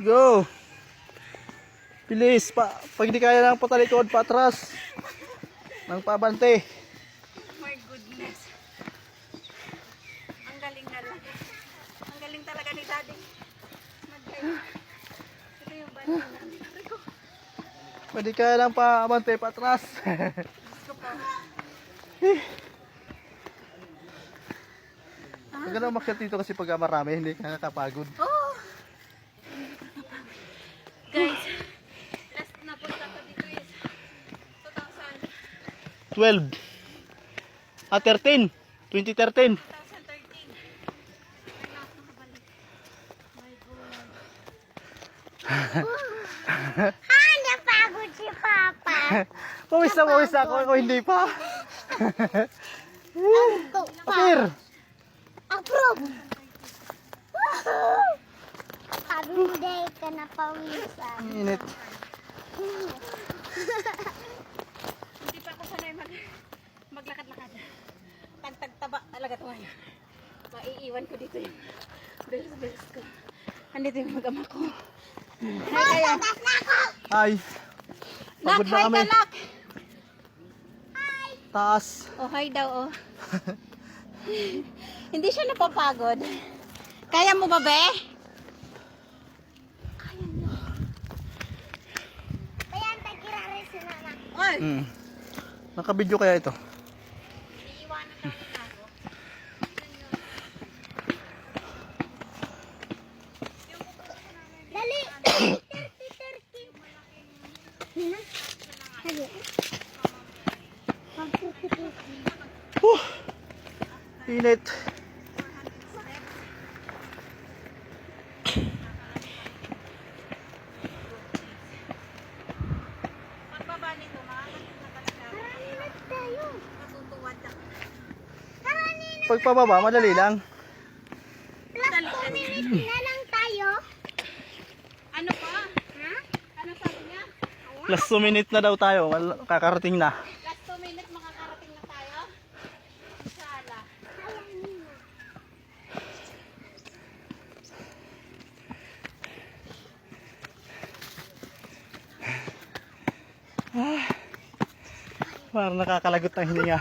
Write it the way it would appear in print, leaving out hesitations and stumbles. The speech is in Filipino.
Go. Bilis. Pag hindi kaya lang patalikod, patras. Nang pabante. My goodness. Ang galing na lang. Ang galing talaga ni Daddy. Ito yung bante namin. Pag hindi kaya lang pabante, patras. Gusto pa. Ang ganda umakyat dito kasi pag marami, hindi ka nakapagod. Oh! Guys, last na punta ko dito is 12. 13. 2013. 2013. My God. Napagod si Papa. Pawis na ako. Ako hindi pa. Apir. Approve. Sabi hindi ka na pawisan. Init. Hindi pa ako sanay maglakad-lakad. Tagtaba talaga ito. Maiiwan ko dito yung belos-belos ko. Andito yung mag-ama ko. Hi kayo. Hi. Nak, Pagod na hi kami. ka, Nak. Taas. Oh, hi daw, oh. Hindi siya napapagod. Kaya mo ba, be? Bayan, tagkirarin si Nana. Oy! Naka-video kaya ito? Iiwanan daw ni Nago. Dali. Init. Pagbaba nito, makakakit na talaga. Karanina tayo. Matutuwad ako. Karanina. Pagpababa, madali lang. Plus 2 minutes na lang tayo. Ano pa? Ha? Ano sabi niya? Plus 2 minutes na daw tayo. Kakarating na. Last 2 minutes makakarating na tayo? Sala. Parang nakakalagot ang hininga.